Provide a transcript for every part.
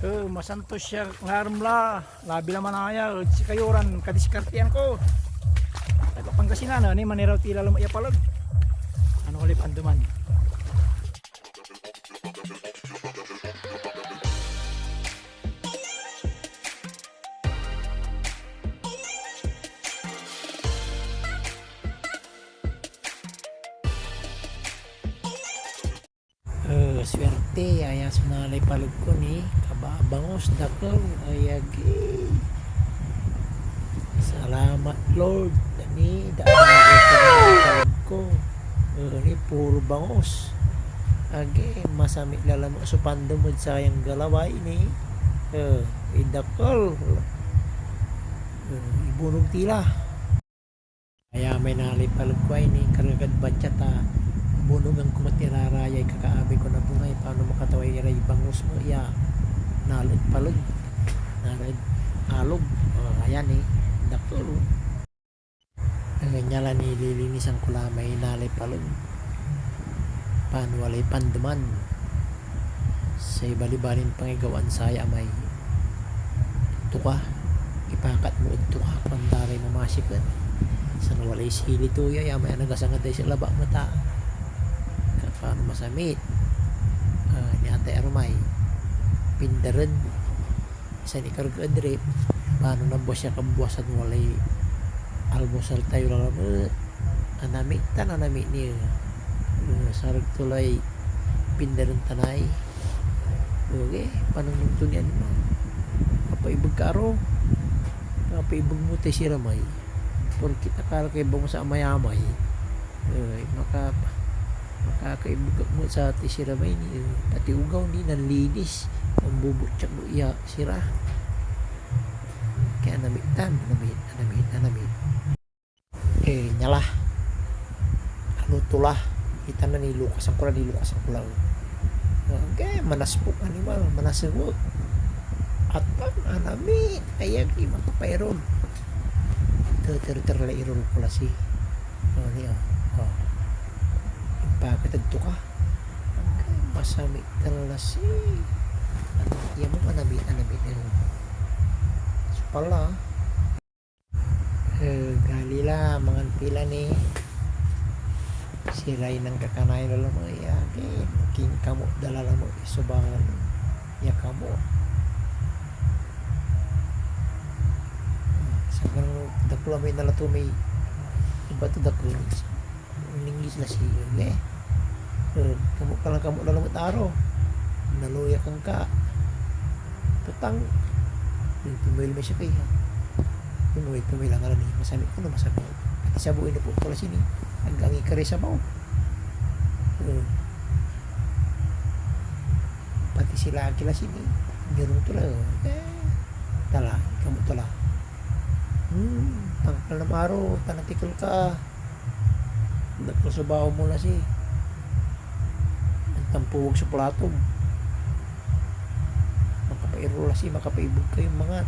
Masantos siya ngaramla. Labi naman aya si kayuran kadiskartian ko. Ay Pangasinan ni maniraw tila lumaya palag. Ano ulit anduman. Swerte aya sunalay palug ko ni kababangos dakol ayagi. Salamat Lord ni daan ko ni puro bangos agi masami lalamo supando mo sayang galaway ni idakol ibunog tila kaya may nalipalog ko ni karagad batyata bunog ang kumatirarayay kakaabi ko na bungay paano makataway ray bangus mo iya nalod palog nalod alog ayan dakol nyala ni lilinisan ko lamay nalay palog paano walay panduman sa ibalibalin pangigawan saya may tuka ipakat mo tuka pandaray mamasikan sa walay sili tuya yamay nagasangad day sa laba mata paano masamit ni ate arumay pindaran isa ni karga adre paano nabuwas siya kabuwasan walay almusal tayo lang anami niya sarag tulay pindaran tanay okay paano nung yan mo kapaibag karo kapaibag mo tayo si ramay porkit akala kayo ba mo sa amayamay makakaibag mo sa ati si ramay ni pati ugaw ni nanlinis ang bubutsak mo iya sira kaya namit nyala ano tulah kita na nilukas ang kula okay manaspok animal manasewot at pag anami ayag makapayron terla irol pula si niya impakatagto ka okay masami talaga si iya mo anami so pala galila mga pila ni siray ng kakanay lalo mo okay king kamo dalala mo isubangan ya kamo sa ganun dakula may nalato may iba to dakula English na siya kamo lalo mo taro naluya kang ka tutang tumail mo siya kaya pumail lang ni masami ko na masami pati sabuin na po pala sini hanggang ikari sa bao pati sila kila sini nyurong tula tala kamu tala tangkal na maro tanatikal ka dakol sa bao mo na si ang tampuwag sa platong makapairula si makapaibog kayong mga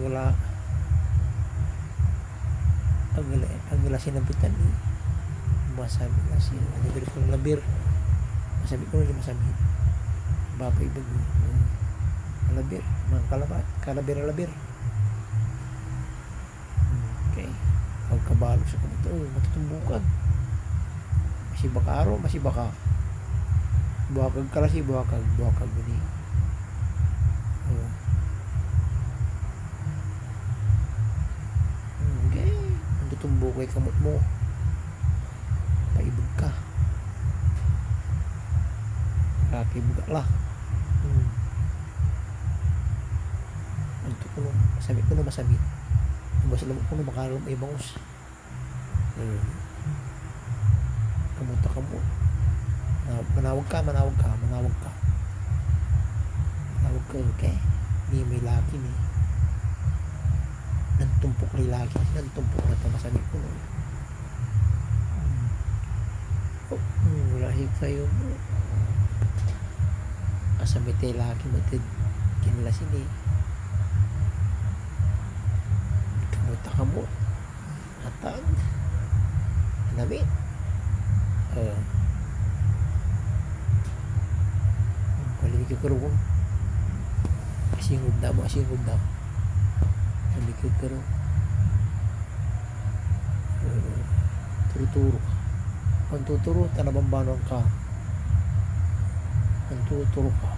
wala agala sinabitan ni masabi na siya alibir kong labir masabi ko rin masabi bapay ibig alabir mga kalabir okay pagkabalo sa kumito matutumbukan masibaka buwakag kalasi buwakag guni tumbo kay kamot mo paibog ka kakibog lah ko masami basta lang ko makaroon ay bangus kamuta kamo manawag ka okay ni may laki ni nantumpok na ito masami ko wala kayo asamite laki matid kinila sini kamuta kamo atag nami karoon. Asingod na mo, asingod na. Nalikod ka rin. Turo-turo ka. Ang tuturo, tanabambanon ka. Ang tuturo ka.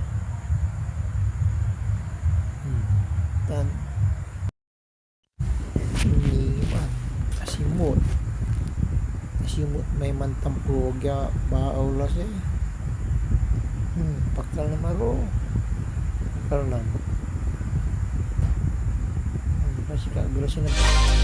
Tan. Iniman. Kasimot. Kasimot may mantampog ya baaw las eh. Pakal na maro. Pakal na. Kasi kagulasin na.